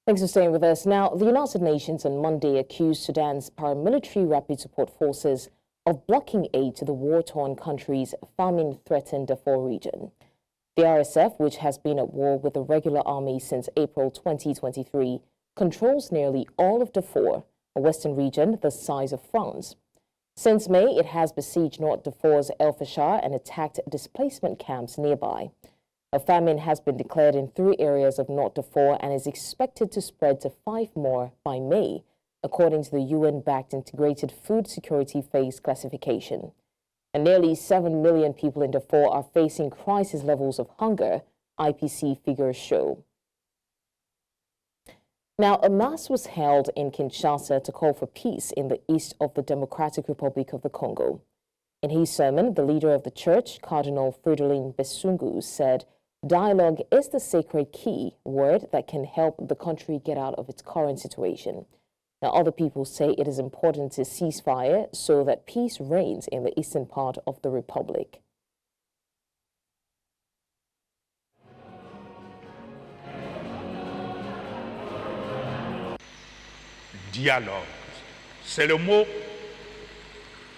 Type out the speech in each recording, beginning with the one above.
Thanks for staying with us. Now, the United Nations on Monday accused Sudan's paramilitary rapid support forces of blocking aid to the war-torn country's famine-threatened Darfur region. The RSF, which has been at war with the regular army since April 2023, controls nearly all of Darfur, a western region the size of France. Since May, it has besieged North Darfur's El Fasher and attacked displacement camps nearby. A famine has been declared in 3 areas of North Darfur and is expected to spread to 5 more by May, according to the UN-backed Integrated Food Security Phase classification. And nearly 7 million people in Darfur are facing crisis levels of hunger, IPC figures show. Now, a mass was held in Kinshasa to call for peace in the east of the Democratic Republic of the Congo. In his sermon, the leader of the church, Cardinal Fridolin Besungu, said, "Dialogue is the sacred key word that can help the country get out of its current situation." Now, other people say it is important to cease fire so that peace reigns in the eastern part of the republic. Dialogue, c'est le mot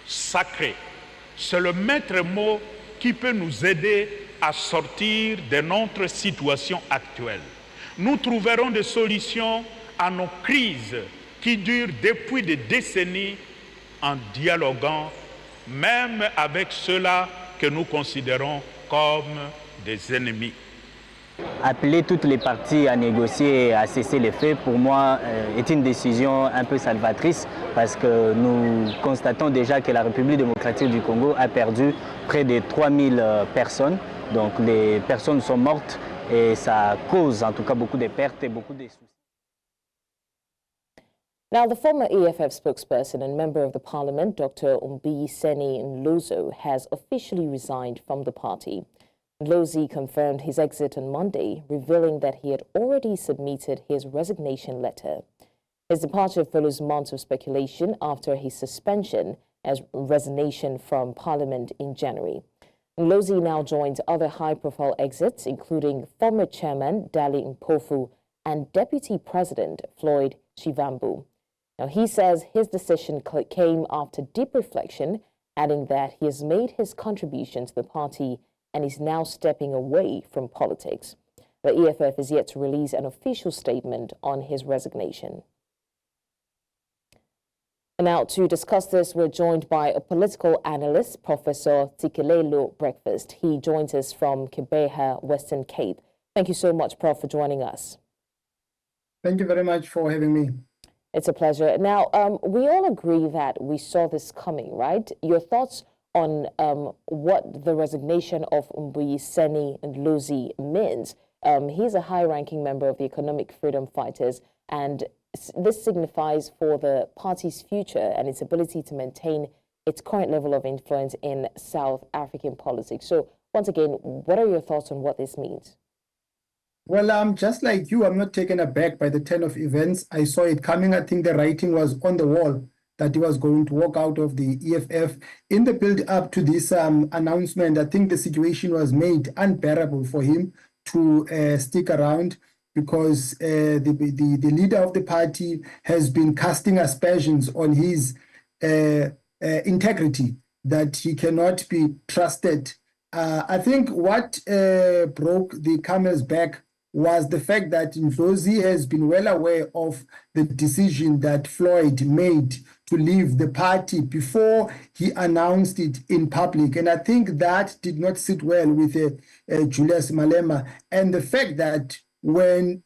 sacré, c'est le maître mot qui peut nous aider à sortir de notre situation actuelle. Nous trouverons des solutions à nos crises qui durent depuis des décennies en dialoguant, même avec ceux-là que nous considérons comme des ennemis. Appeler toutes les parties à négocier et à cesser les faits, pour moi, est une décision un peu salvatrice parce que nous constatons déjà que la République démocratique du Congo a perdu près de 3000 personnes. Donc les personnes sont mortes et ça cause en tout cas beaucoup de pertes et beaucoup de soucis. Now, the former EFF spokesperson and member of the parliament, Dr. Mbuyiseni Ndlozi, has officially resigned from the party. Ndlozi confirmed his exit on Monday, revealing that he had already submitted his resignation letter. His departure follows months of speculation after his suspension as resignation from parliament in January. Ndlozi now joins other high-profile exits, including former chairman Dali Mpofu and deputy president Floyd Shivambu. Now, he says his decision came after deep reflection, adding that he has made his contribution to the party and is now stepping away from politics. The EFF is yet to release an official statement on his resignation. And now, to discuss this, we're joined by a political analyst, Professor Ntsikelelo Breakfast. He joins us from Qheberha, Western Cape. Thank you so much, Prof, for joining us. Thank you very much for having me. It's a pleasure. Now, we all agree that we saw this coming, right? Your thoughts on what the resignation of Mbuyiseni Ndlozi means. He's a high-ranking member of the Economic Freedom Fighters, and this signifies for the party's future and its ability to maintain its current level of influence in South African politics. So, once again, what are your thoughts on what this means? Well, just like you, I'm not taken aback by the turn of events. I saw it coming. I think the writing was on the wall that he was going to walk out of the EFF. In the build-up to this announcement, I think the situation was made unbearable for him to stick around because the leader of the party has been casting aspersions on his integrity, that he cannot be trusted. I think what broke the camel's back was the fact that Ndlozi has been well aware of the decision that Floyd made to leave the party before he announced it in public. And I think that did not sit well with Julius Malema. And the fact that when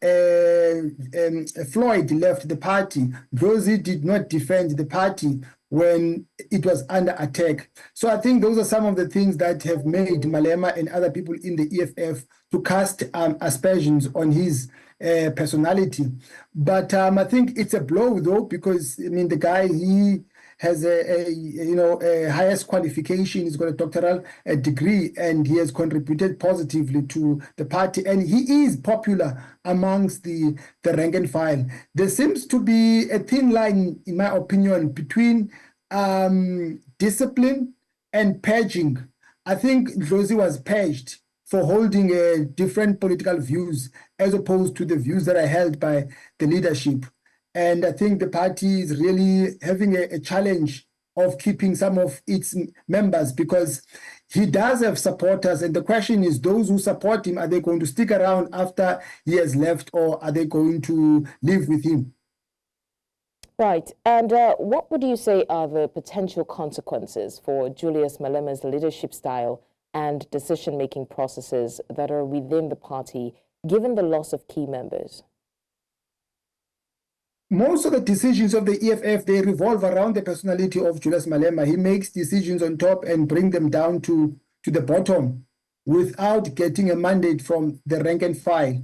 Floyd left the party, Ndlozi did not defend the party when it was under attack. So I think those are some of the things that have made Malema and other people in the EFF to cast aspersions on his personality. But I think it's a blow, though, because, I mean, the guy, he has a highest qualification. He's got a doctoral degree, and he has contributed positively to the party. And he is popular amongst the rank and file. There seems to be a thin line, in my opinion, between discipline and purging. I think Ndlozi was purged for holding different political views as opposed to the views that are held by the leadership. And I think the party is really having a challenge of keeping some of its members, because he does have supporters. And the question is, those who support him, are they going to stick around after he has left, or are they going to live with him? Right. And what would you say are the potential consequences for Julius Malema's leadership style and decision-making processes that are within the party, given the loss of key members? Most of the decisions of the EFF, they revolve around the personality of Julius Malema. He makes decisions on top and bring them down to the bottom without getting a mandate from the rank and file.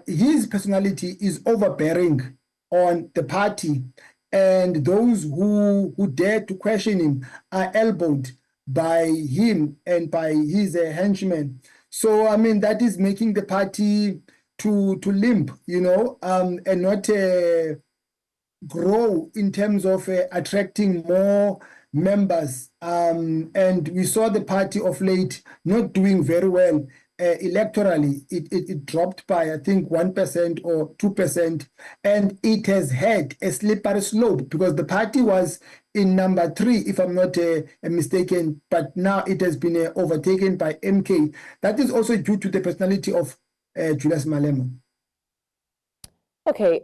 His personality is overbearing on the party, and those who dare to question him are elbowed by him and by his henchmen. So, I mean, that is making the party to limp, you know, and not grow in terms of attracting more members. And we saw the party of late not doing very well electorally. It dropped by, I think, 1% or 2%. And it has had a slippery slope, because the party was in number 3, if I'm not mistaken, but now it has been overtaken by MK. That is also due to the personality of Julius Malema. Okay.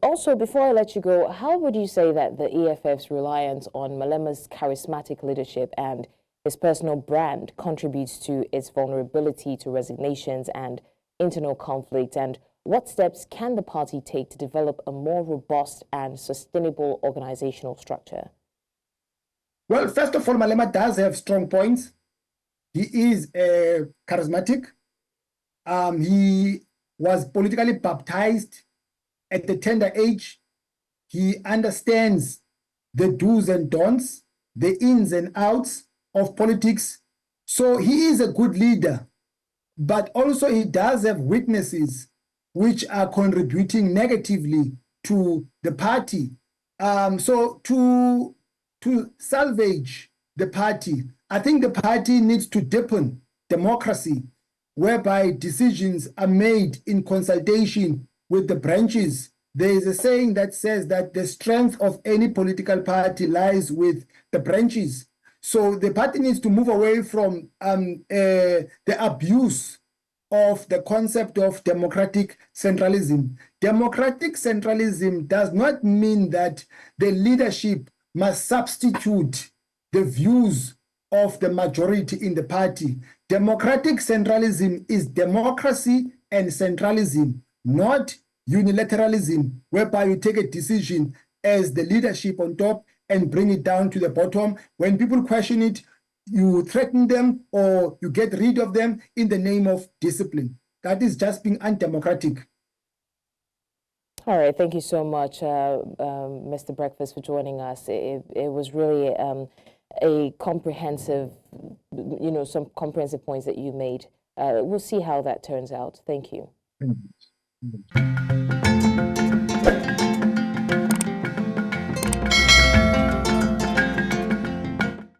Also, before I let you go, how would you say that the EFF's reliance on Malema's charismatic leadership and his personal brand contributes to its vulnerability to resignations and internal conflict? And what steps can the party take to develop a more robust and sustainable organizational structure? Well, first of all, Malema does have strong points. He is charismatic. He was politically baptized at the tender age. He understands the do's and don'ts, the ins and outs of politics. So he is a good leader, but also he does have weaknesses which are contributing negatively to the party. So to salvage the party, I think the party needs to deepen democracy, whereby decisions are made in consultation with the branches. There is a saying that says that the strength of any political party lies with the branches. So the party needs to move away from the abuse of the concept of democratic centralism. Democratic centralism does not mean that the leadership must substitute the views of the majority in the party. Democratic centralism is democracy and centralism, not unilateralism, whereby you take a decision as the leadership on top and bring it down to the bottom. When people question it, you threaten them or you get rid of them in the name of discipline. That is just being undemocratic. All right, thank you so much, Mr. Breakfast, for joining us. It was really a comprehensive, some comprehensive points that you made. We'll see how that turns out. Thank you. Thank you.